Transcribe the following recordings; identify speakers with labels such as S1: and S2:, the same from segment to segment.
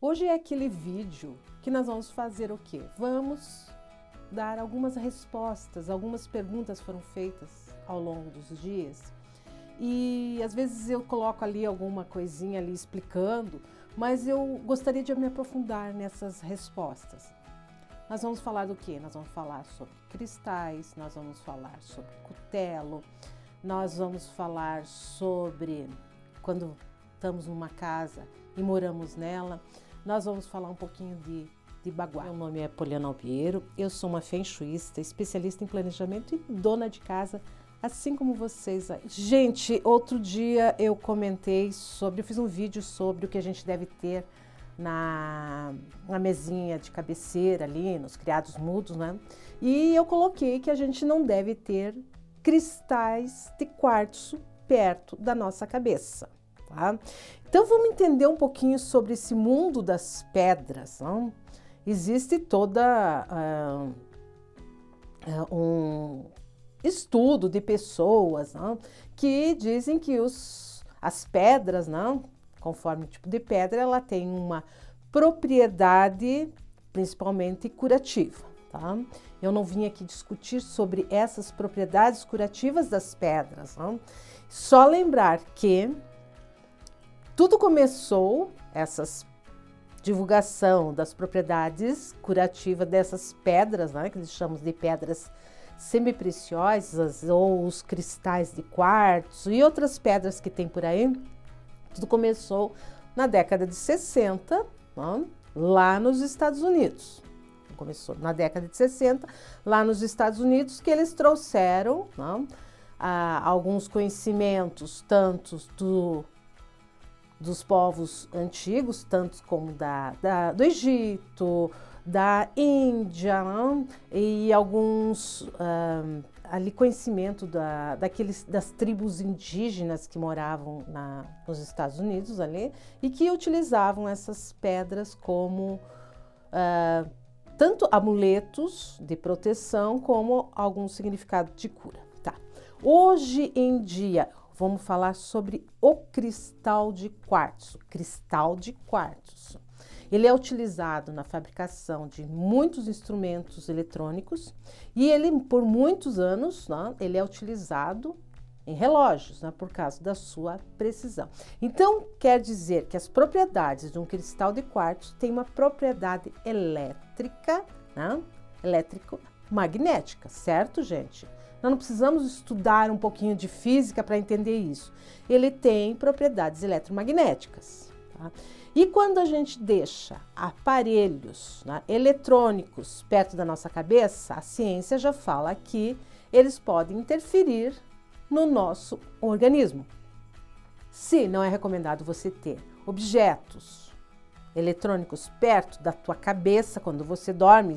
S1: Hoje é aquele vídeo que nós vamos fazer o quê? Vamos dar algumas respostas, algumas perguntas foram feitas ao longo dos dias e às vezes eu coloco ali alguma coisinha ali explicando, mas eu gostaria de me aprofundar nessas respostas. Nós vamos falar do quê? Nós vamos falar sobre cristais, nós vamos falar sobre cutelo, nós vamos falar sobre quando estamos numa casa e moramos nela, nós vamos falar um pouquinho de baguá. Meu nome é Poliana Alpiero, eu sou uma feng shuista, especialista em planejamento e dona de casa, assim como vocês aí. Gente, outro dia eu comentei sobre, eu fiz um vídeo sobre o que a gente deve ter na mesinha de cabeceira ali, nos criados mudos, né? E eu coloquei que a gente não deve ter cristais de quartzo perto da nossa cabeça, tá? Então vamos entender um pouquinho sobre esse mundo das pedras, não? Existe toda um estudo de pessoas, não, que dizem que as pedras, não, conforme o tipo de pedra, ela tem uma propriedade principalmente curativa, tá? Eu não vim aqui discutir sobre essas propriedades curativas das pedras, não? Só lembrar que tudo começou, essas divulgação das propriedades curativas dessas pedras, né, que eles chamam de pedras semipreciosas ou os cristais de quartzo e outras pedras que tem por aí, tudo começou na década de 60, né, lá nos Estados Unidos. Começou na década de 60, lá nos Estados Unidos, que eles trouxeram, né, alguns conhecimentos, tanto dos povos antigos, tanto como do Egito, da Índia, né? E alguns ali conhecimento das tribos indígenas que moravam nos Estados Unidos ali e que utilizavam essas pedras como tanto amuletos de proteção como algum significado de cura. Tá. Hoje em dia, vamos falar sobre o cristal de quartzo. Cristal de quartzo. Ele é utilizado na fabricação de muitos instrumentos eletrônicos e ele, por muitos anos, né, ele é utilizado em relógios, né, por causa da sua precisão. Então, quer dizer que as propriedades de um cristal de quartzo têm uma propriedade elétrica, né, elétrico-magnética, certo, gente? Nós não precisamos estudar um pouquinho de física para entender isso. Ele tem propriedades eletromagnéticas. Tá? E quando a gente deixa aparelhos, né, eletrônicos perto da nossa cabeça, a ciência já fala que eles podem interferir no nosso organismo. Se não é recomendado você ter objetos eletrônicos perto da tua cabeça quando você dorme,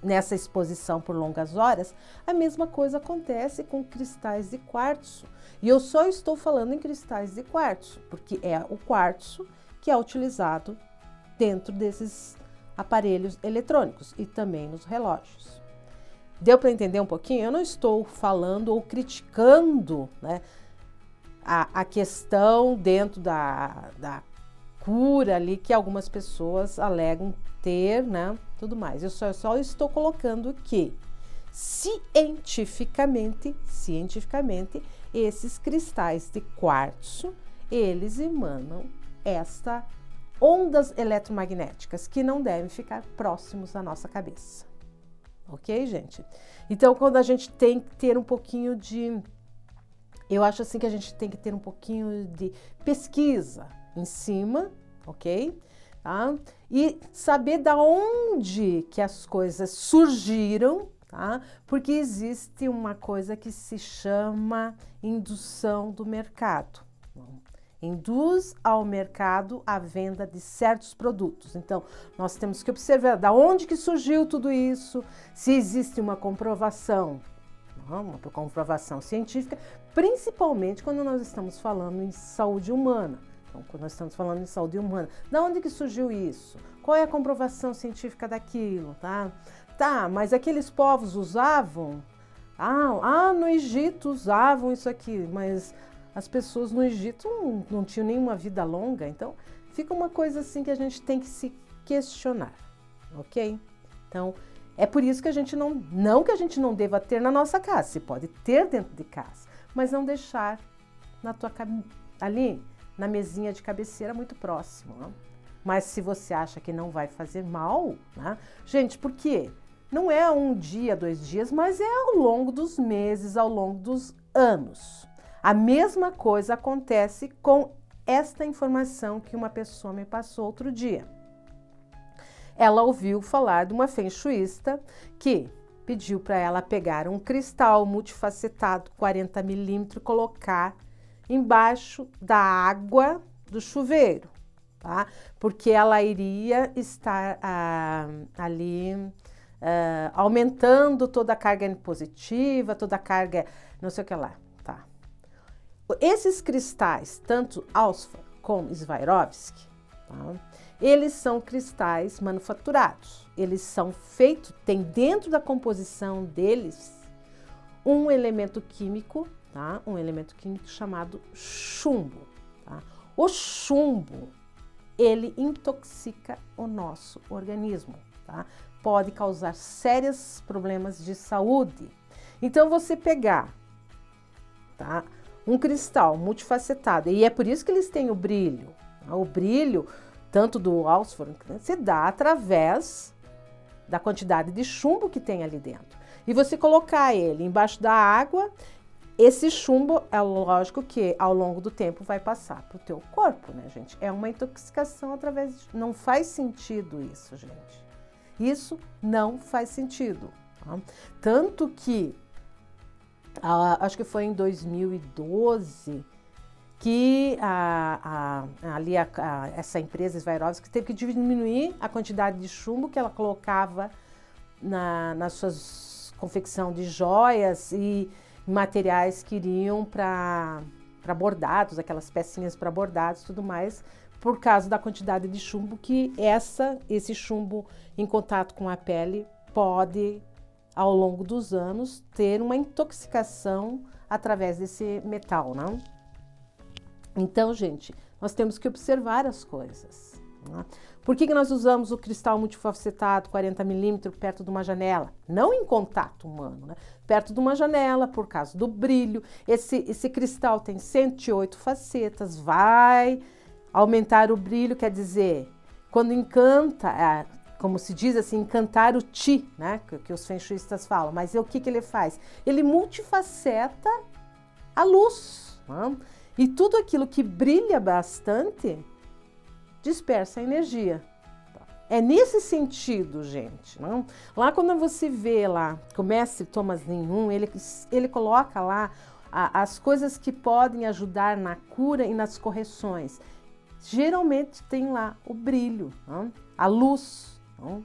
S1: nessa exposição por longas horas, a mesma coisa acontece com cristais de quartzo. E eu só estou falando em cristais de quartzo, porque é o quartzo que é utilizado dentro desses aparelhos eletrônicos e também nos relógios. Deu para entender um pouquinho? Eu não estou falando ou criticando, né, a questão dentro da cura ali que algumas pessoas alegam ter, né, tudo mais. Eu só estou colocando que cientificamente, esses cristais de quartzo, eles emanam ondas eletromagnéticas que não devem ficar próximos da nossa cabeça. Ok, gente? Então, quando a gente tem que ter um pouquinho eu acho assim que a gente tem que ter um pouquinho de pesquisa em cima, ok? Tá? E saber da onde que as coisas surgiram, tá? Porque existe uma coisa que se chama indução do mercado. Induz ao mercado a venda de certos produtos. Então, nós temos que observar da onde que surgiu tudo isso, se existe uma comprovação científica, principalmente quando nós estamos falando em saúde humana. Então, quando nós estamos falando em saúde humana, da onde que surgiu isso? Qual é a comprovação científica daquilo, tá? Tá, mas aqueles povos usavam? No Egito usavam isso aqui, mas as pessoas no Egito não tinham nenhuma vida longa, então Fica uma coisa assim que a gente tem que se questionar, ok? Então, é por isso que a gente não que a gente não deva ter na nossa casa, se pode ter dentro de casa, mas não deixar ali na mesinha de cabeceira muito próximo, né? Mas se você acha que não vai fazer mal, né? Gente, por quê? Não é um dia, 2 dias, mas é ao longo dos meses, ao longo dos anos. A mesma coisa acontece com esta informação que uma pessoa me passou outro dia. Ela ouviu falar de uma feng shuísta que pediu para ela pegar um cristal multifacetado 40 milímetros e colocar embaixo da água do chuveiro, tá? Porque ela iria estar ali aumentando toda a carga positiva, toda a carga não sei o que lá, tá? Esses cristais, tanto Alsford como Swarovski, tá? Eles são cristais manufaturados. Eles são feitos, tem dentro da composição deles um elemento químico, tá? Um elemento químico chamado chumbo, tá? O chumbo, ele intoxica o nosso organismo, tá? Pode causar sérios problemas de saúde. Então, você pegar, tá, um cristal multifacetado, e é por isso que eles têm o brilho, tá? O brilho, tanto do Alsford, né, se dá através da quantidade de chumbo que tem ali dentro. E você colocar ele embaixo da água, esse chumbo, é lógico que ao longo do tempo vai passar para o teu corpo, né, gente? É uma intoxicação através de... Não faz sentido isso, gente. Isso não faz sentido. Tá? Tanto que, acho que foi em 2012, que essa empresa Swarovski teve que diminuir a quantidade de chumbo que ela colocava nas suas confecção de joias e materiais que iriam para bordados, aquelas pecinhas para bordados e tudo mais, por causa da quantidade de chumbo que esse chumbo em contato com a pele pode, ao longo dos anos, ter uma intoxicação através desse metal, não? Então, gente, nós temos que observar as coisas. Né? Por que nós usamos o cristal multifacetado 40 milímetros perto de uma janela? Não em contato humano, né? Perto de uma janela, por causa do brilho. Esse cristal tem 108 facetas, vai aumentar o brilho, quer dizer, quando encanta, como se diz assim, encantar o chi, né? Que os feng shuistas falam. Mas o que ele faz? Ele multifaceta a luz, né? E tudo aquilo que brilha bastante dispersa a energia. É nesse sentido, gente. Não? Lá quando você vê lá, o mestre Thomas Nenhum, ele coloca lá as coisas que podem ajudar na cura e nas correções. Geralmente tem lá o brilho, não? A luz. Não?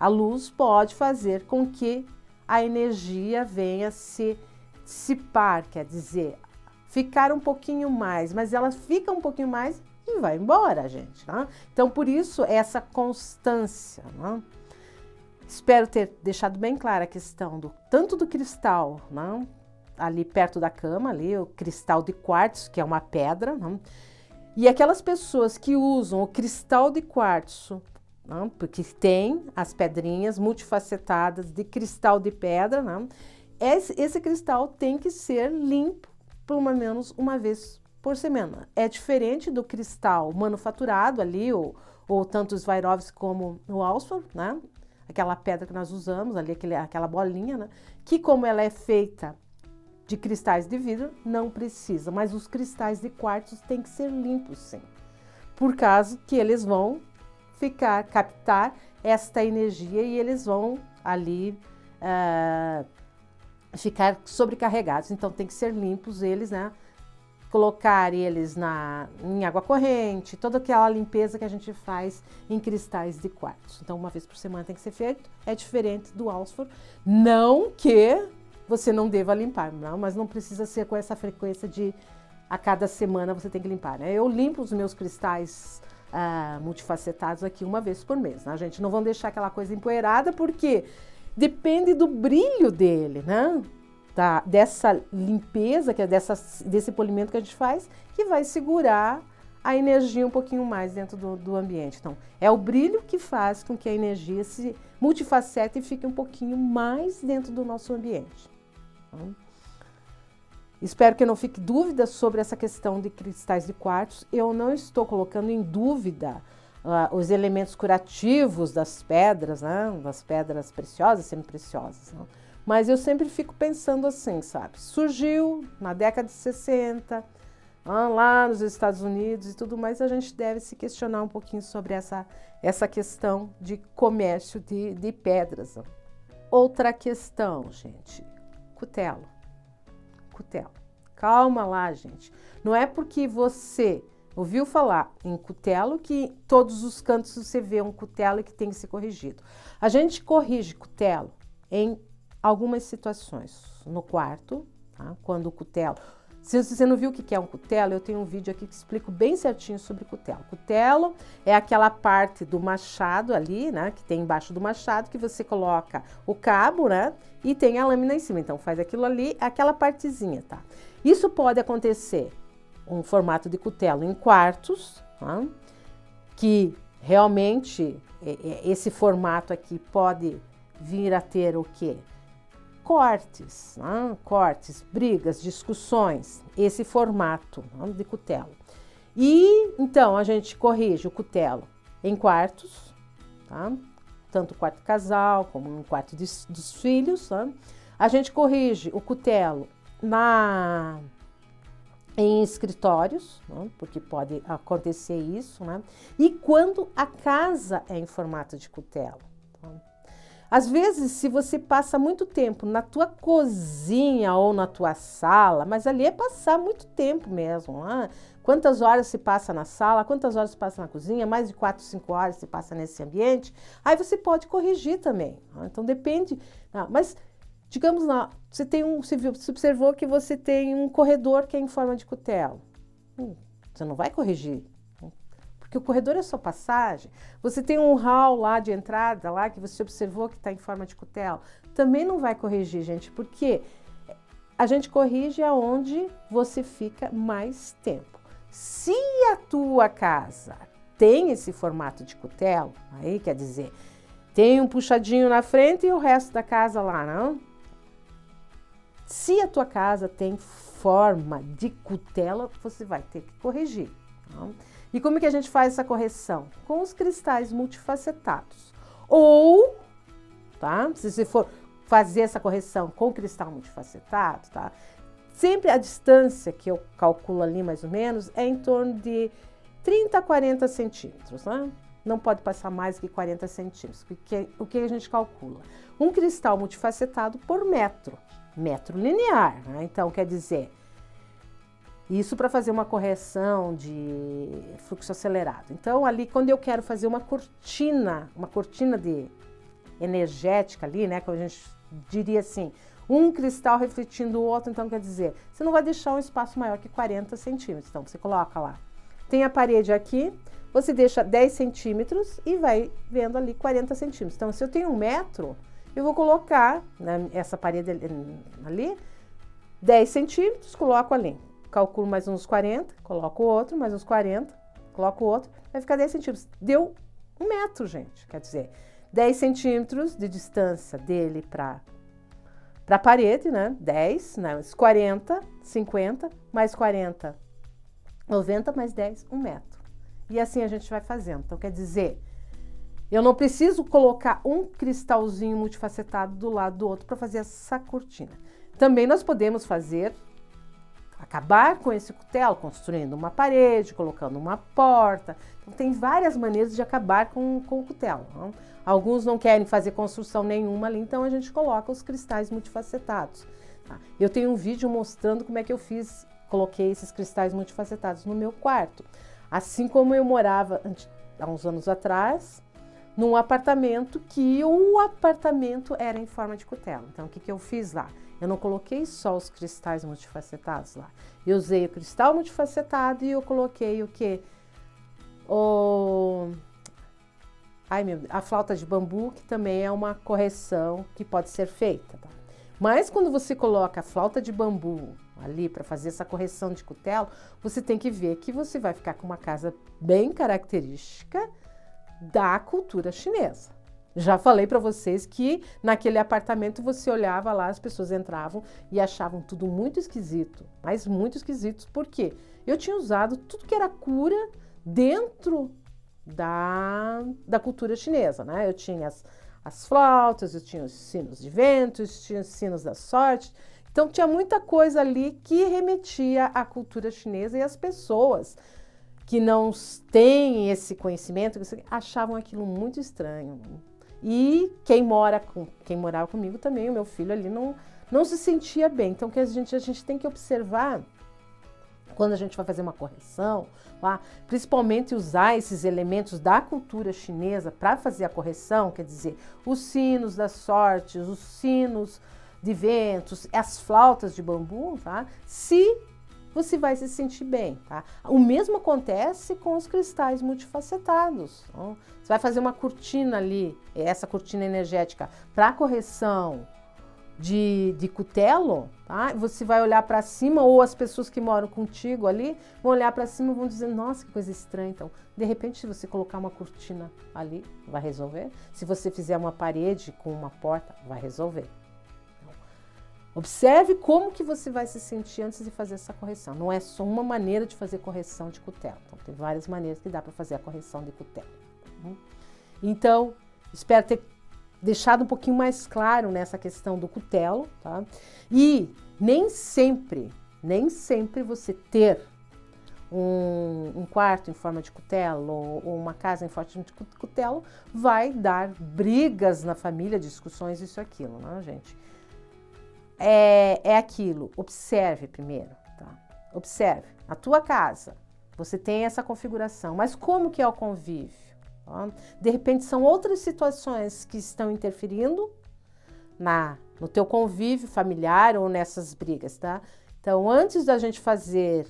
S1: A luz pode fazer com que a energia venha se dissipar, quer dizer, ficar um pouquinho mais, mas ela fica um pouquinho mais e vai embora, gente. Né? Então, por isso, essa constância. Né? Espero ter deixado bem clara a questão tanto do cristal, né? Ali perto da cama, ali, o cristal de quartzo, que é uma pedra, né? E aquelas pessoas que usam o cristal de quartzo, né? Porque tem as pedrinhas multifacetadas de cristal de pedra, né? Esse cristal tem que ser limpo pelo menos uma vez por semana. É diferente do cristal manufaturado ali, ou tanto o Swarovski como o Alsford, né? Aquela pedra que nós usamos ali, aquela bolinha, né? Que como ela é feita de cristais de vidro, não precisa. Mas os cristais de quartzo têm que ser limpos, sim. Por causa que eles vão captar esta energia e eles vão ali ficar sobrecarregados. Então tem que ser limpos eles, né? Colocar eles em água corrente, toda aquela limpeza que a gente faz em cristais de quartzo. Então, uma vez por semana tem que ser feito. É diferente do Alsford. Não que você não deva limpar, não, mas não precisa ser com essa frequência de a cada semana você tem que limpar. Né? Eu limpo os meus cristais multifacetados aqui uma vez por mês. Né? A gente não vão deixar aquela coisa empoeirada, porque depende do brilho dele, né? Dessa limpeza, que é desse polimento que a gente faz, que vai segurar a energia um pouquinho mais dentro do ambiente. Então, é o brilho que faz com que a energia se multifacete e fique um pouquinho mais dentro do nosso ambiente. Então, espero que não fique dúvida sobre essa questão de cristais de quartzo. Eu não estou colocando em dúvida os elementos curativos das pedras, né? Das pedras preciosas, semi-preciosas. Né? Mas eu sempre fico pensando assim, sabe? Surgiu na década de 60, lá nos Estados Unidos e tudo mais, a gente deve se questionar um pouquinho sobre essa questão de comércio de pedras. Né? Outra questão, gente, cutelo. Cutelo. Calma lá, gente. Não é porque você ouviu falar em cutelo que todos os cantos você vê um cutelo e que tem que ser corrigido. A gente corrige cutelo em algumas situações. No quarto, tá? Quando o cutelo... Se você não viu o que é um cutelo, eu tenho um vídeo aqui que explico bem certinho sobre cutelo. Cutelo é aquela parte do machado ali, né? Que tem embaixo do machado, que você coloca o cabo, né? E tem a lâmina em cima. Então, faz aquilo ali, aquela partezinha, tá? Isso pode acontecer um formato de cutelo em quartos, tá? Que realmente esse formato aqui pode vir a ter o quê? Cortes, né? Cortes, brigas, discussões, esse formato, né? De cutelo. E então a gente corrige o cutelo em quartos, tá? Tanto o quarto casal como no quarto dos filhos. Né? A gente corrige o cutelo em escritórios, né? Porque pode acontecer isso, né? E quando a casa é em formato de cutelo. Tá? Às vezes, se você passa muito tempo na tua cozinha ou na tua sala, mas ali é passar muito tempo mesmo, né? Quantas horas se passa na sala, quantas horas se passa na cozinha, mais de 4, 5 horas se passa nesse ambiente, aí você pode corrigir também. Né? Então, depende. Mas, digamos lá, você observou que você tem um corredor que é em forma de cutelo. Você não vai corrigir. Porque o corredor é só passagem. Você tem um hall lá de entrada, lá que você observou que está em forma de cutelo. Também não vai corrigir, gente, porque a gente corrige aonde você fica mais tempo. Se a tua casa tem esse formato de cutelo, aí quer dizer, tem um puxadinho na frente e o resto da casa lá, não? Se a tua casa tem forma de cutela, você vai ter que corrigir. Não? E como que a gente faz essa correção? Com os cristais multifacetados. Ou, tá? Se você for fazer essa correção com cristal multifacetado, tá? Sempre a distância que eu calculo ali mais ou menos é em torno de 30 a 40 centímetros, né? Não pode passar mais que 40 centímetros. O que a gente calcula? Um cristal multifacetado por metro linear, né? Então, quer dizer... Isso para fazer uma correção de fluxo acelerado. Então, ali, quando eu quero fazer uma cortina energética ali, né? Que a gente diria assim, um cristal refletindo o outro, então quer dizer, você não vai deixar um espaço maior que 40 centímetros. Então, você coloca lá. Tem a parede aqui, você deixa 10 centímetros e vai vendo ali 40 centímetros. Então, se eu tenho 1 metro, eu vou colocar, né, essa parede ali, 10 centímetros, coloco ali. Calculo mais uns 40, coloco outro, mais uns 40, coloco outro, vai ficar 10 centímetros. Deu 1 metro, gente. Quer dizer, 10 centímetros de distância dele para a parede, né? 10, né? 40, 50, mais 40, 90, mais 10, 1 metro. E assim a gente vai fazendo. Então, quer dizer, eu não preciso colocar um cristalzinho multifacetado do lado do outro para fazer essa cortina. Também nós podemos acabar com esse cutelo, construindo uma parede, colocando uma porta. Então, tem várias maneiras de acabar com o cutelo. Não? Alguns não querem fazer construção nenhuma ali, então a gente coloca os cristais multifacetados. Tá? Eu tenho um vídeo mostrando como é que eu coloquei esses cristais multifacetados no meu quarto. Assim como eu morava há uns anos atrás, num apartamento que o apartamento era em forma de cutelo. Então, o que eu fiz lá? Eu não coloquei só os cristais multifacetados lá. Eu usei o cristal multifacetado e eu coloquei o quê? A flauta de bambu, que também é uma correção que pode ser feita. Tá? Mas quando você coloca a flauta de bambu, ali para fazer essa correção de cutelo, você tem que ver que você vai ficar com uma casa bem característica da cultura chinesa. Já falei para vocês que naquele apartamento você olhava lá, as pessoas entravam e achavam tudo muito esquisito, mas muito esquisito. Por quê? Eu tinha usado tudo que era cura dentro da cultura chinesa, né? Eu tinha as flautas, eu tinha os sinos de vento, eu tinha os sinos da sorte. Então tinha muita coisa ali que remetia à cultura chinesa e as pessoas que não têm esse conhecimento achavam aquilo muito estranho. E quem morava comigo também, o meu filho ali não se sentia bem. Então que a gente tem que observar quando a gente vai fazer uma correção, tá? Principalmente usar esses elementos da cultura chinesa para fazer a correção, quer dizer, os sinos da sorte, os sinos de ventos, as flautas de bambu, tá? Se você vai se sentir bem, tá? O mesmo acontece com os cristais multifacetados. Então, você vai fazer uma cortina ali, essa cortina energética, para correção de cutelo, tá? Você vai olhar para cima, ou as pessoas que moram contigo ali vão olhar para cima e vão dizer, nossa, que coisa estranha. Então, de repente, se você colocar uma cortina ali, vai resolver. Se você fizer uma parede com uma porta, vai resolver. Observe como que você vai se sentir antes de fazer essa correção. Não é só uma maneira de fazer correção de cutelo. Então, tem várias maneiras que dá para fazer a correção de cutelo. Então, espero ter deixado um pouquinho mais claro nessa questão do cutelo, tá? E nem sempre você ter um quarto em forma de cutelo ou uma casa em forma de cutelo vai dar brigas na família, discussões, isso e aquilo, né, gente? É aquilo, observe primeiro, tá? Observe, a tua casa, você tem essa configuração, mas como que é o convívio? Tá? De repente são outras situações que estão interferindo no teu convívio familiar ou nessas brigas, tá? Então, antes de a gente fazer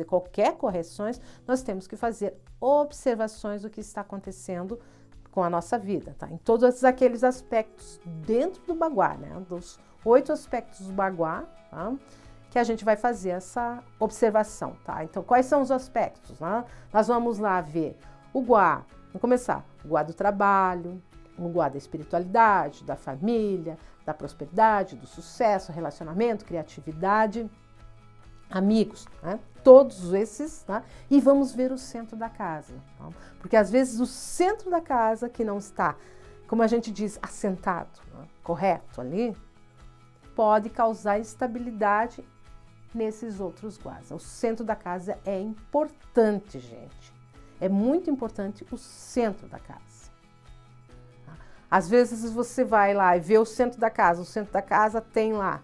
S1: qualquer correções, nós temos que fazer observações do que está acontecendo com a nossa vida, tá? Em todos aqueles aspectos dentro do baguá, né? Dos 8 aspectos do baguá, tá? Que a gente vai fazer essa observação, tá? Então, quais são os aspectos, né? Nós vamos lá ver o guá, vamos começar, o guá do trabalho, o guá da espiritualidade, da família, da prosperidade, do sucesso, relacionamento, criatividade, amigos, né? Todos esses, tá? E vamos ver o centro da casa, tá? Porque às vezes o centro da casa que não está, como a gente diz, assentado, né? Correto ali, pode causar instabilidade nesses outros guás. O centro da casa é importante, gente. É muito importante o centro da casa. Tá? Às vezes você vai lá e vê o centro da casa tem lá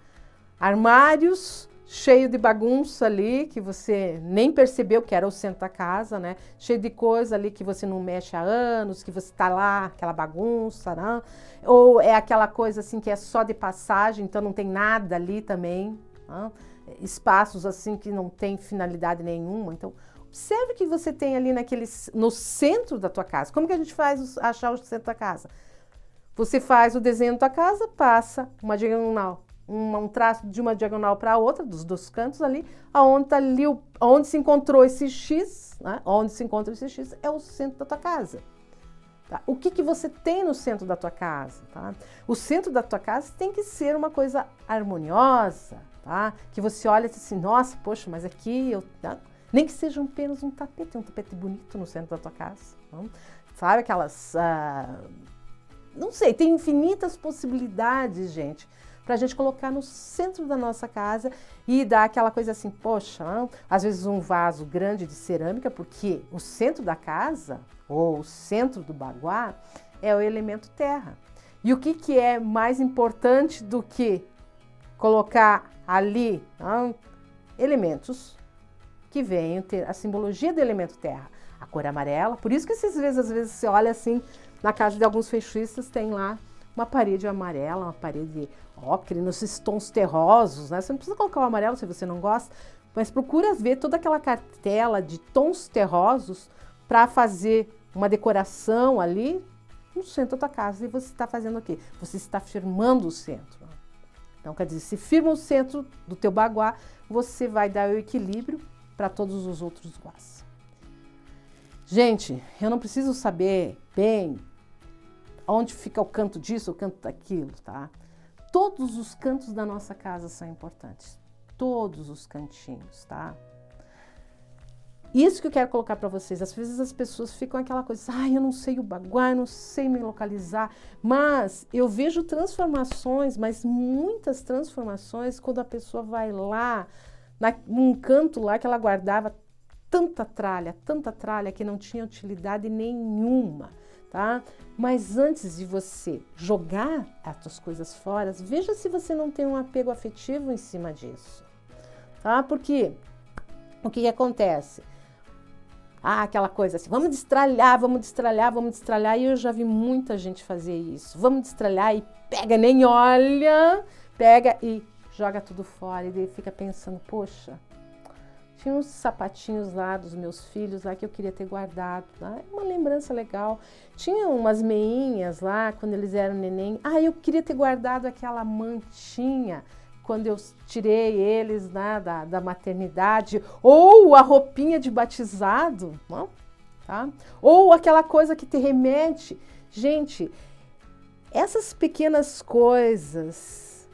S1: armários cheio de bagunça ali, que você nem percebeu que era o centro da casa, né? Cheio de coisa ali que você não mexe há anos, que você tá lá, aquela bagunça, né? Ou é aquela coisa assim que é só de passagem, então não tem nada ali também, né? Espaços assim que não tem finalidade nenhuma. Então, observe que você tem ali no centro da tua casa. Como que a gente faz achar o centro da casa? Você faz o desenho da tua casa, passa uma diagonal, um traço de uma diagonal para a outra, dos dois cantos ali, onde se encontrou esse X, né? Onde se encontra esse X é o centro da tua casa. Tá? O que você tem no centro da tua casa? Tá? O centro da tua casa tem que ser uma coisa harmoniosa, tá? Que você olha assim, nossa, poxa, mas aqui tá? Nem que seja apenas um tapete bonito no centro da tua casa. Tá? Sabe aquelas... não sei, tem infinitas possibilidades, gente, para a gente colocar no centro da nossa casa e dar aquela coisa assim, poxa, às vezes um vaso grande de cerâmica, porque o centro da casa, ou o centro do baguá, é o elemento terra. E o que é mais importante do que colocar ali elementos que venham ter a simbologia do elemento terra, a cor amarela? Por isso que às vezes você olha assim, na casa de alguns feixistas tem lá uma parede amarela, uma parede ocre, nesses tons terrosos, né? Você não precisa colocar o amarelo se você não gosta, mas procura ver toda aquela cartela de tons terrosos para fazer uma decoração ali no centro da tua casa. E você está fazendo o quê? Você está firmando o centro. Então, quer dizer, se firma o centro do teu baguá, você vai dar o equilíbrio para todos os outros guás. Gente, eu não preciso saber bem onde fica o canto disso, o canto daquilo, tá? Todos os cantos da nossa casa são importantes. Todos os cantinhos, tá? Isso que eu quero colocar para vocês. Às vezes as pessoas ficam aquela coisa, eu não sei o baguá, eu não sei me localizar. Mas eu vejo transformações, mas muitas transformações, quando a pessoa vai lá, num canto lá que ela guardava tanta tralha que não tinha utilidade nenhuma, tá? Mas antes de você jogar as suas coisas fora, veja se você não tem um apego afetivo em cima disso, tá? Porque o que acontece? Aquela coisa assim, vamos destralhar, e eu já vi muita gente fazer isso. Vamos destralhar e pega, nem olha, pega e joga tudo fora. E daí fica pensando, poxa, tinha uns sapatinhos lá dos meus filhos lá que eu queria ter guardado, tá? Uma lembrança legal. Tinha umas meinhas lá, quando eles eram neném. Eu queria ter guardado aquela mantinha quando eu tirei eles, né, da maternidade, ou a roupinha de batizado, não? Tá? Ou aquela coisa que te remete. Gente, essas pequenas coisas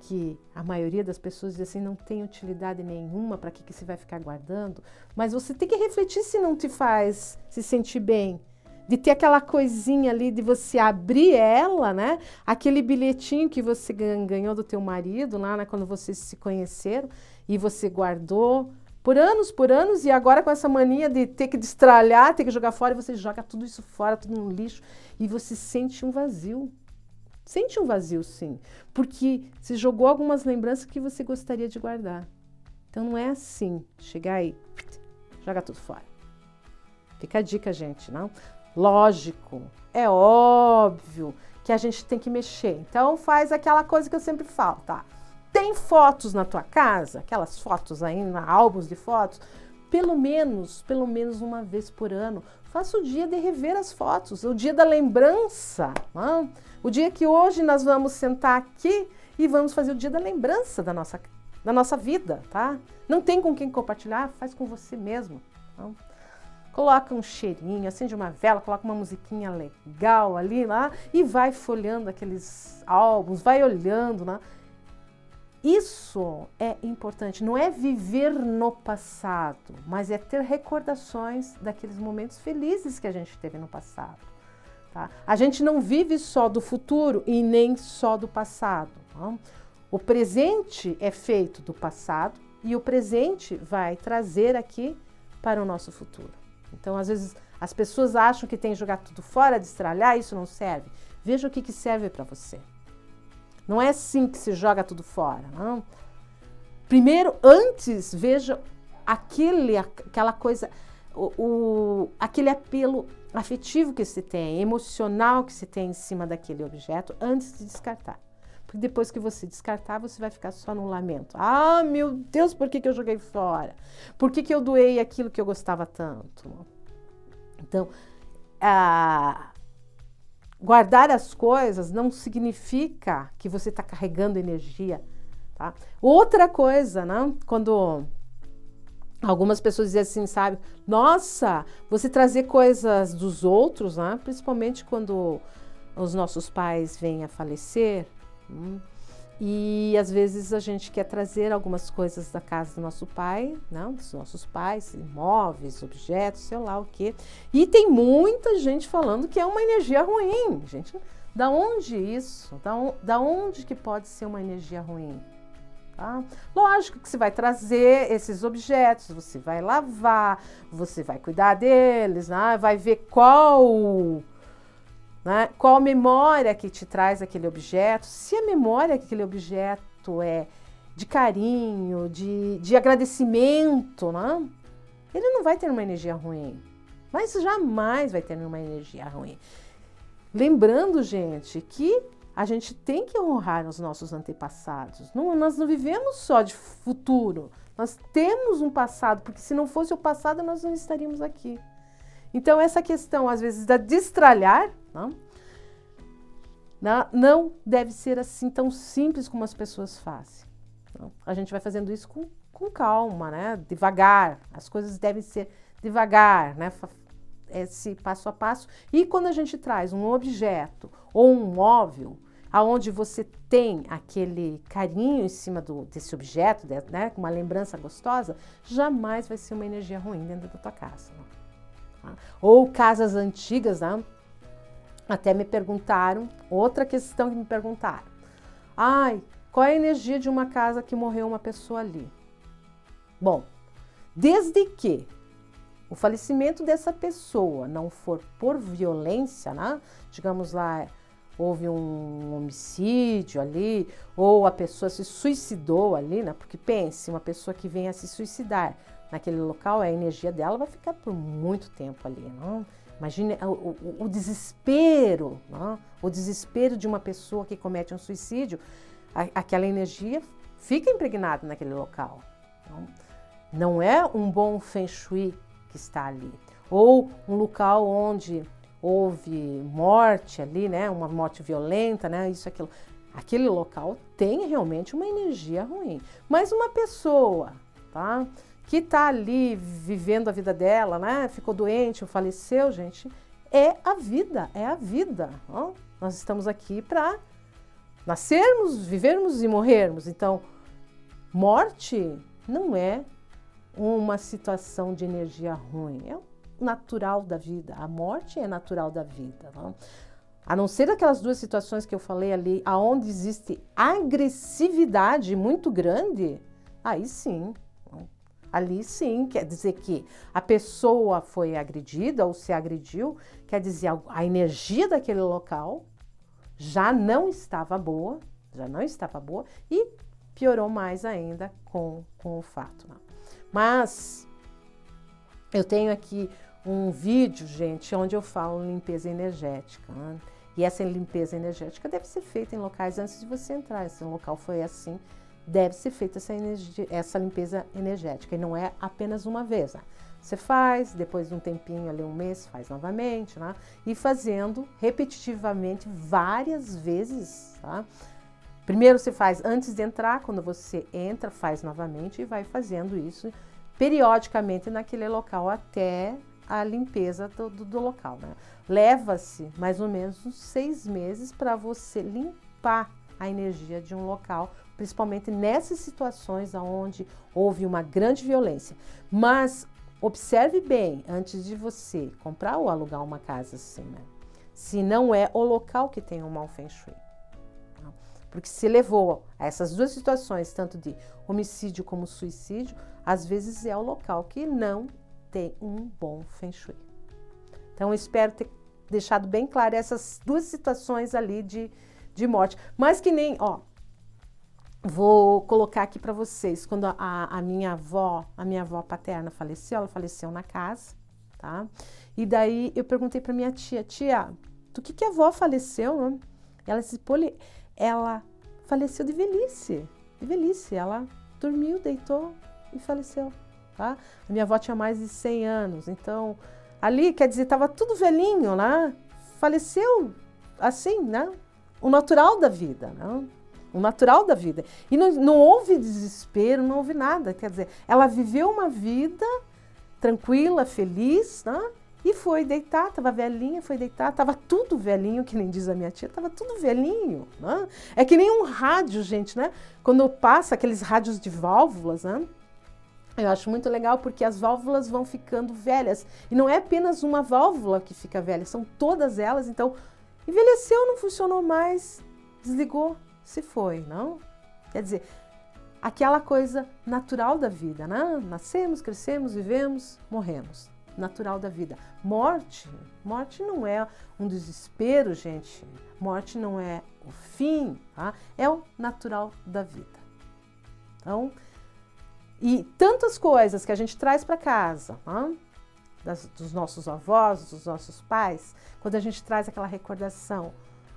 S1: que a maioria das pessoas diz assim, não tem utilidade nenhuma, para que você vai ficar guardando? Mas você tem que refletir se não te faz se sentir bem. De ter aquela coisinha ali, de você abrir ela, né? Aquele bilhetinho que você ganhou do teu marido lá, né? Quando vocês se conheceram e você guardou por anos, e agora com essa mania de ter que destralhar, ter que jogar fora, e você joga tudo isso fora, tudo no lixo, e você sente um vazio. Sente um vazio, sim, porque você jogou algumas lembranças que você gostaria de guardar. Então não é assim, chegar aí, joga tudo fora. Fica a dica, gente, não? Lógico, é óbvio que a gente tem que mexer. Então faz aquela coisa que eu sempre falo, tá? Tem fotos na tua casa, aquelas fotos aí, álbuns de fotos, pelo menos uma vez por ano, faça o dia de rever as fotos, o dia da lembrança, não? O dia que hoje nós vamos sentar aqui e vamos fazer o dia da lembrança da nossa vida, tá? Não tem com quem compartilhar, faz com você mesmo, não? Coloca um cheirinho, acende uma vela, coloca uma musiquinha legal ali lá e vai folhando aqueles álbuns, vai olhando, né? Isso é importante, não é viver no passado, mas é ter recordações daqueles momentos felizes que a gente teve no passado. Tá? A gente não vive só do futuro e nem só do passado. Não? O presente é feito do passado e o presente vai trazer aqui para o nosso futuro. Então, às vezes, as pessoas acham que tem que jogar tudo fora, destralhar, isso não serve. Veja o que serve para você. Não é assim que se joga tudo fora, não. Primeiro, antes, veja aquela coisa, aquele apelo afetivo que você tem, emocional que você tem em cima daquele objeto, antes de descartar. Porque depois que você descartar, você vai ficar só no lamento. Meu Deus, por que eu joguei fora? Por que eu doei aquilo que eu gostava tanto? Então, guardar as coisas não significa que você está carregando energia, tá? Outra coisa, né? Quando algumas pessoas dizem assim, sabe? Nossa, você trazer coisas dos outros, né? Principalmente quando os nossos pais vêm a falecer, e às vezes a gente quer trazer algumas coisas da casa do nosso pai, não, dos nossos pais, imóveis, objetos, sei lá o quê. E tem muita gente falando que é uma energia ruim. Gente, da onde isso? Da onde que pode ser uma energia ruim? Tá? Lógico que você vai trazer esses objetos, você vai lavar, você vai cuidar deles, né? Vai ver qual memória que te traz aquele objeto. Se a memória que aquele objeto é de carinho, de agradecimento, né? Ele não vai ter uma energia ruim, mas jamais vai ter uma energia ruim. Lembrando, gente, que a gente tem que honrar os nossos antepassados. Nós não vivemos só de futuro, nós temos um passado, porque se não fosse o passado, nós não estaríamos aqui. Então, essa questão, às vezes, da destralhar, não? Não deve ser assim tão simples como as pessoas fazem. Não. A gente vai fazendo isso com calma, né? Devagar. As coisas devem ser devagar, né? Esse passo a passo. E quando a gente traz um objeto ou um móvel, aonde você tem aquele carinho em cima desse objeto, né? Uma lembrança gostosa, jamais vai ser uma energia ruim dentro da tua casa. Tá? Ou casas antigas, né? Até me perguntaram, outra questão que me perguntaram. Ai, qual é a energia de uma casa que morreu uma pessoa ali? Bom, desde que o falecimento dessa pessoa não for por violência, né? Digamos lá, houve um homicídio ali, ou a pessoa se suicidou ali, né? Porque pense, uma pessoa que vem a se suicidar naquele local, a energia dela vai ficar por muito tempo ali, não? Imagine o desespero, não? O desespero de uma pessoa que comete um suicídio, aquela energia fica impregnada naquele local. Não é um bom feng shui que está ali. Ou um local onde houve morte ali, né? Uma morte violenta, né? Isso, aquilo. Aquele local tem realmente uma energia ruim. Mas uma pessoa, tá? Que está ali vivendo a vida dela, né? Ficou doente ou faleceu, gente, é a vida, é a vida. Ó. Nós estamos aqui para nascermos, vivermos e morrermos. Então, morte não é uma situação de energia ruim, é natural da vida. A morte é natural da vida. Não? A não ser aquelas duas situações que eu falei ali, aonde existe agressividade muito grande, aí sim. Ali sim, quer dizer que a pessoa foi agredida ou se agrediu, quer dizer, a energia daquele local já não estava boa e piorou mais ainda com o fato. Né? Mas eu tenho aqui um vídeo, gente, onde eu falo limpeza energética. Né? E essa limpeza energética deve ser feita em locais antes de você entrar. Se um local foi assim, deve ser feita essa limpeza energética. E não é apenas uma vez. Né? Você faz, depois de um tempinho, ali um mês, faz novamente. Né? E fazendo repetitivamente várias vezes. Tá? Primeiro você faz antes de entrar, quando você entra, faz novamente e vai fazendo isso periodicamente naquele local até a limpeza do local. Né? Leva-se mais ou menos uns 6 meses para você limpar a energia de um local, principalmente nessas situações onde houve uma grande violência. Mas observe bem, antes de você comprar ou alugar uma casa assim, né? Se não é o local que tem um mau feng shui. Tá? Porque se levou a essas duas situações, tanto de homicídio como suicídio, às vezes é o local que não tem um bom feng shui. Então, eu espero ter deixado bem claro essas duas situações ali de morte. Mas que nem, ó, vou colocar aqui para vocês, quando a minha avó paterna faleceu, ela faleceu na casa, tá? E daí eu perguntei para minha tia, do que a avó faleceu? Né? Ela disse, ela faleceu de velhice, ela dormiu, deitou e faleceu, tá? A minha avó tinha mais de 100 anos, então ali, quer dizer, estava tudo velhinho, né? Faleceu assim, né? O natural da vida, né? O natural da vida. E não houve desespero, não houve nada. Quer dizer, ela viveu uma vida tranquila, feliz, né? E foi deitar, estava velhinha, foi deitar, estava tudo velhinho, que nem diz a minha tia, estava tudo velhinho, né? É que nem um rádio, gente, né? Quando passa aqueles rádios de válvulas, né? Eu acho muito legal porque as válvulas vão ficando velhas. E não é apenas uma válvula que fica velha, são todas elas. Então, envelheceu, não funcionou mais, desligou, se foi, não? Quer dizer, aquela coisa natural da vida, né? Nascemos, crescemos, vivemos, morremos. Natural da vida. Morte não é um desespero, gente. Morte não é o fim, tá? É o natural da vida. Então, e tantas coisas que a gente traz para casa, tá? Dos nossos avós, dos nossos pais, quando a gente traz aquela recordação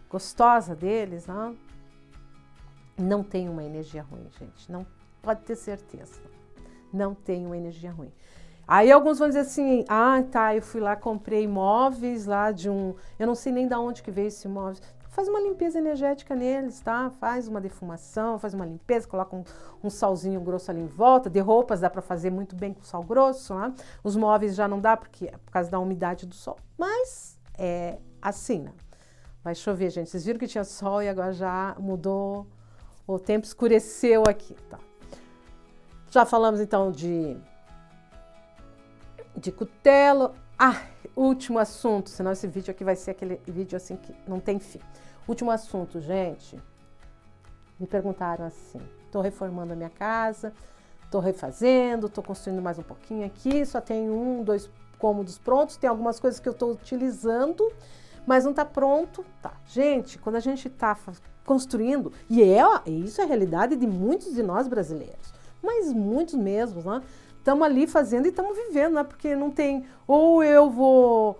S1: gostosa deles, né? Não tem uma energia ruim, gente. Não pode ter certeza. Não tem uma energia ruim. Aí alguns vão dizer assim, tá, eu fui lá, comprei móveis lá de um... Eu não sei nem de onde que veio esse móvel. faz uma limpeza energética neles, tá? Faz uma defumação, faz uma limpeza, coloca um salzinho grosso ali em volta. De roupas dá para fazer muito bem com sal grosso, né? Os móveis já não dá porque é por causa da umidade do sol, mas é assim, né? Vai chover, gente. Vocês viram que tinha sol e agora já mudou, o tempo escureceu aqui, tá? Já falamos então de cutelo. Ah, último assunto, senão esse vídeo aqui vai ser aquele vídeo assim que não tem fim. Último assunto, gente. Me perguntaram assim, tô reformando a minha casa, tô refazendo, tô construindo mais um pouquinho aqui, só tenho 2 cômodos prontos, tem algumas coisas que eu tô utilizando, mas não tá pronto. Tá, gente, quando a gente tá construindo, e isso é a realidade de muitos de nós brasileiros, mas muitos mesmos, né? Estamos ali fazendo e estamos vivendo, né? Porque não tem, ou eu vou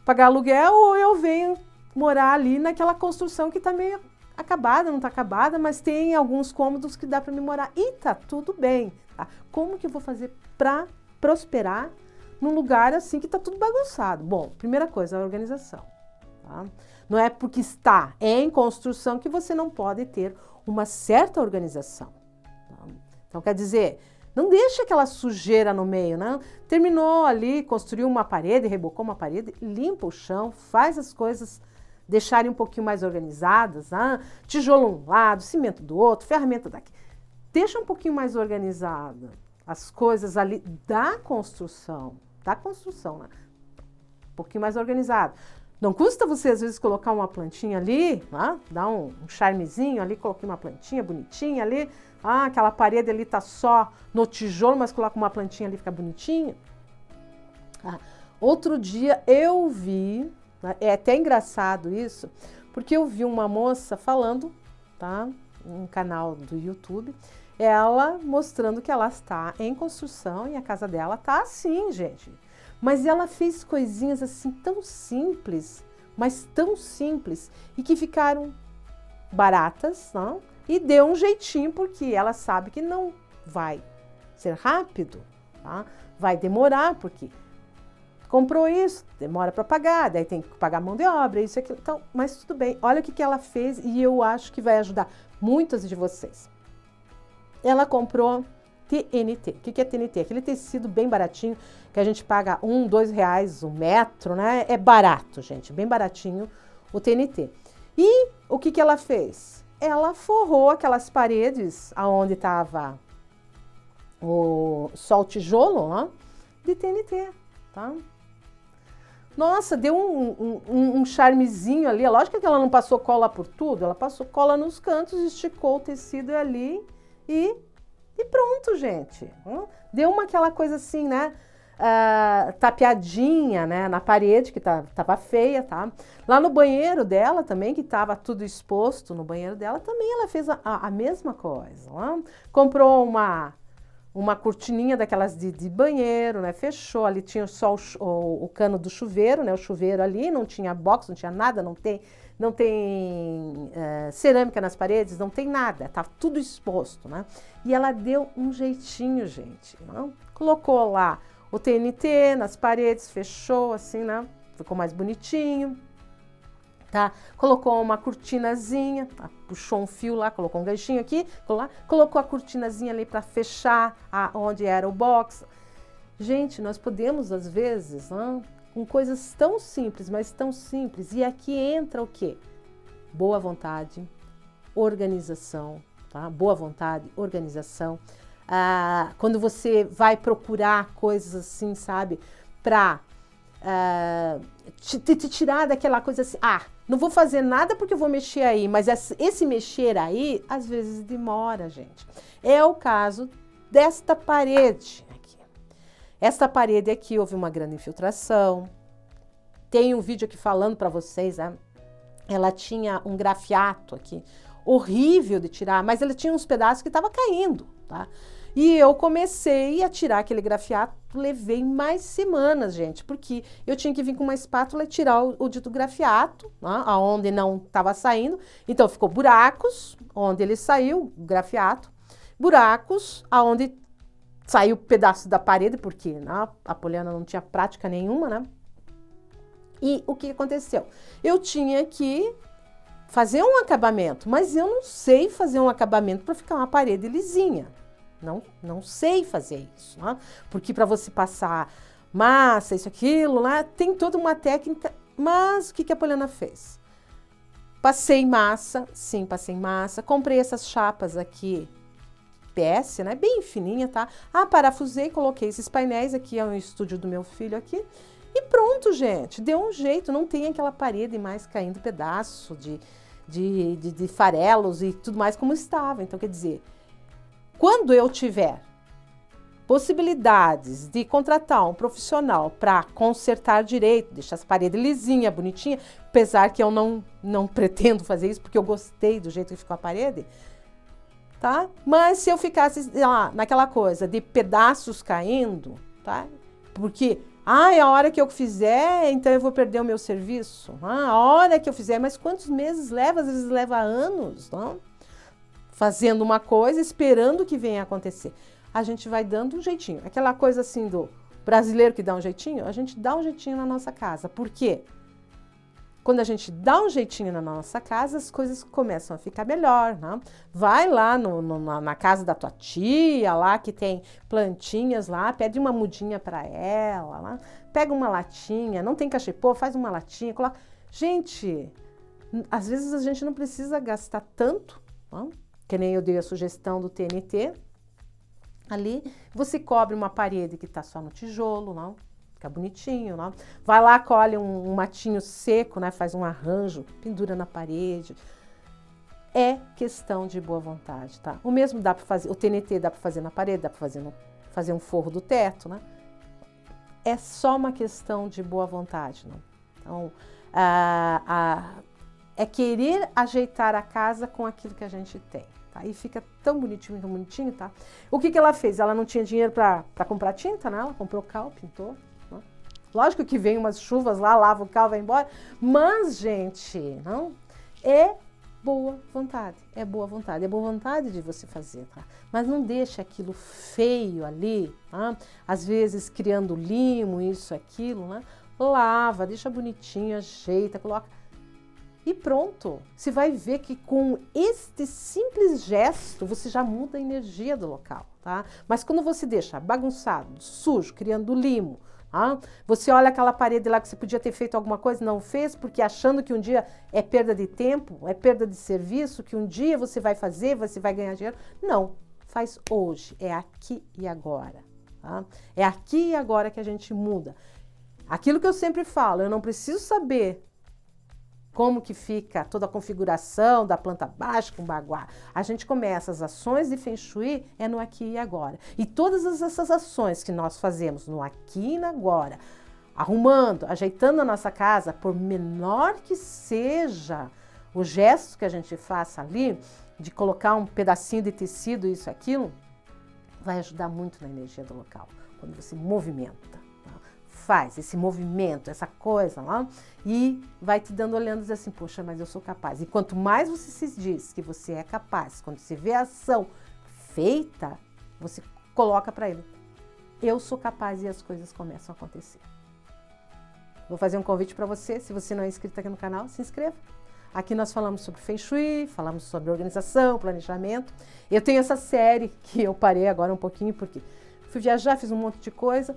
S1: pagar aluguel, ou eu venho morar ali naquela construção que está meio acabada, não está acabada, mas tem alguns cômodos que dá para me morar. E tá tudo bem, tá? Como que eu vou fazer para prosperar num lugar assim que está tudo bagunçado? Bom, primeira coisa, a organização. Tá? Não é porque está em construção que você não pode ter uma certa organização. Tá? Então, quer dizer, não deixa aquela sujeira no meio, né? Terminou ali, construiu uma parede, rebocou uma parede, limpa o chão, faz as coisas deixarem um pouquinho mais organizadas, né? Tijolo um lado, cimento do outro, ferramenta daqui. Deixa um pouquinho mais organizada as coisas ali da construção, né? Um pouquinho mais organizado. Não custa você, às vezes, colocar uma plantinha ali, né? Dar um charmezinho ali, coloquei uma plantinha bonitinha ali. Ah, aquela parede ali tá só no tijolo, mas coloca uma plantinha ali, fica bonitinho. Ah, outro dia eu vi, né? É até engraçado isso, porque eu vi uma moça falando, tá? Um canal do YouTube, ela mostrando que ela está em construção e a casa dela tá assim, gente. Mas ela fez coisinhas assim tão simples, mas tão simples, e que ficaram baratas, não? E deu um jeitinho, porque ela sabe que não vai ser rápido, tá? Vai demorar, porque comprou isso, demora para pagar, daí tem que pagar mão de obra, isso e aquilo. Então, mas tudo bem, olha o que ela fez e eu acho que vai ajudar muitas de vocês. Ela comprou TNT. O que é TNT? Aquele tecido bem baratinho, que a gente paga R$1, R$2 o metro, né? É barato, gente, bem baratinho o TNT. E o que ela fez? Ela forrou aquelas paredes onde estava só o tijolo, né? De TNT, tá? Nossa, deu um charmezinho ali. Lógico que ela não passou cola por tudo, ela passou cola nos cantos, esticou o tecido ali e pronto, gente. Deu aquela coisa assim, né? Tapeadinha, né? Na parede, que tava feia, tá? Lá no banheiro dela também, que tava tudo exposto no banheiro dela, também ela fez a mesma coisa. Né? Comprou uma cortininha daquelas de banheiro, né? Fechou, ali tinha só o cano do chuveiro, né? O chuveiro ali, não tinha box, não tinha nada, não tem cerâmica nas paredes, não tem nada, tá tudo exposto, né? E ela deu um jeitinho, gente, não? Colocou lá o TNT nas paredes, fechou assim, né? Ficou mais bonitinho, tá? Colocou uma cortinazinha, puxou um fio lá, colocou um ganchinho aqui, colocou a cortinazinha ali para fechar onde era o box. Gente, nós podemos, às vezes, né? Com coisas tão simples, mas tão simples. E aqui entra o quê? Boa vontade, organização, tá? Boa vontade, organização. Quando você vai procurar coisas assim, sabe? Para te tirar daquela coisa assim, não vou fazer nada porque eu vou mexer aí. Mas esse mexer aí, às vezes demora, gente. É o caso desta parede. Esta parede aqui houve uma grande infiltração. Tem um vídeo aqui falando para vocês, né? Ela tinha um grafiato aqui, horrível de tirar, mas ela tinha uns pedaços que estavam caindo, tá? E eu comecei a tirar aquele grafiato, levei mais semanas, gente, porque eu tinha que vir com uma espátula e tirar o dito grafiato, né? Aonde não estava saindo. Então, ficou buracos, onde ele saiu, o grafiato, buracos, aonde saiu pedaço da parede, porque né, a Poliana não tinha prática nenhuma, né? E o que aconteceu? Eu tinha que fazer um acabamento, mas eu não sei fazer um acabamento para ficar uma parede lisinha. Não sei fazer isso, né? Porque para você passar massa, isso, aquilo, lá, tem toda uma técnica. Mas o que a Poliana fez? Passei massa, sim, passei massa. Comprei essas chapas aqui, PS, né? Bem fininha, tá? Parafusei, coloquei esses painéis. Aqui é o estúdio do meu filho aqui. E pronto, gente. Deu um jeito. Não tem aquela parede mais caindo pedaço de farelos e tudo mais como estava. Então, quer dizer, quando eu tiver possibilidades de contratar um profissional para consertar direito, deixar as paredes lisinha, bonitinha, apesar que eu não pretendo fazer isso, porque eu gostei do jeito que ficou a parede, tá? Mas se eu ficasse lá naquela coisa de pedaços caindo, tá? Porque, a hora que eu fizer, então eu vou perder o meu serviço. A hora que eu fizer, mas quantos meses leva? Às vezes leva anos, não? Fazendo uma coisa, esperando que venha a acontecer. A gente vai dando um jeitinho. Aquela coisa assim do brasileiro que dá um jeitinho, a gente dá um jeitinho na nossa casa. Por quê? Quando a gente dá um jeitinho na nossa casa, as coisas começam a ficar melhor, né? Vai lá na casa da tua tia, lá que tem plantinhas lá, pede uma mudinha para ela, lá, pega uma latinha, não tem cachepô, faz uma latinha, coloca... Gente, às vezes a gente não precisa gastar tanto, não? Que nem eu dei a sugestão do TNT. Ali, você cobre uma parede que está só no tijolo, não? Fica bonitinho, não? Vai lá, colhe um matinho seco, né? Faz um arranjo, pendura na parede. É questão de boa vontade, tá? O mesmo dá para fazer, o TNT dá para fazer na parede, dá para fazer um forro do teto, né? É só uma questão de boa vontade, não? Então, é querer ajeitar a casa com aquilo que a gente tem. Aí fica tão bonitinho, tá? O que ela fez? Ela não tinha dinheiro para comprar tinta, né? Ela comprou cal, pintou. Né? Lógico que vem umas chuvas lá, lava o cal, vai embora. Mas, gente, não? É boa vontade. É boa vontade. É boa vontade de você fazer, tá? Mas não deixa aquilo feio ali, tá? Às vezes criando limo, isso, aquilo, né? Lava, deixa bonitinho, ajeita, coloca... E pronto, você vai ver que com este simples gesto, você já muda a energia do local, tá? Mas quando você deixa bagunçado, sujo, criando limo, tá? Você olha aquela parede lá que você podia ter feito alguma coisa, não fez, porque achando que um dia é perda de tempo, é perda de serviço, que um dia você vai fazer, você vai ganhar dinheiro. Não, faz hoje, é aqui e agora, tá? É aqui e agora que a gente muda. Aquilo que eu sempre falo, eu não preciso saber como que fica toda a configuração da planta baixa com baguá. A gente começa as ações de Feng Shui é no aqui e agora. E todas essas ações que nós fazemos no aqui e no agora, arrumando, ajeitando a nossa casa, por menor que seja o gesto que a gente faça ali, de colocar um pedacinho de tecido, isso, aquilo, vai ajudar muito na energia do local, quando você movimenta. Faz esse movimento, essa coisa lá, e vai te dando olhando e diz assim, poxa, mas eu sou capaz. E quanto mais você se diz que você é capaz, quando você vê a ação feita, você coloca para ele, eu sou capaz, e as coisas começam a acontecer. Vou fazer um convite para você, se você não é inscrito aqui no canal, se inscreva. Aqui nós falamos sobre Feng Shui, falamos sobre organização, planejamento. Eu tenho essa série que eu parei agora um pouquinho, porque fui viajar, fiz um monte de coisa,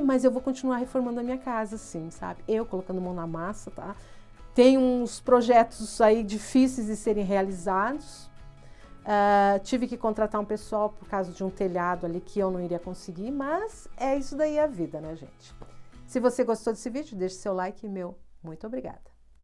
S1: mas eu vou continuar reformando a minha casa, sim, sabe? Eu colocando mão na massa, tá? Tem uns projetos aí difíceis de serem realizados. Tive que contratar um pessoal por causa de um telhado ali que eu não iria conseguir, mas é isso daí a vida, né, gente? Se você gostou desse vídeo, deixe seu like e meu muito obrigada.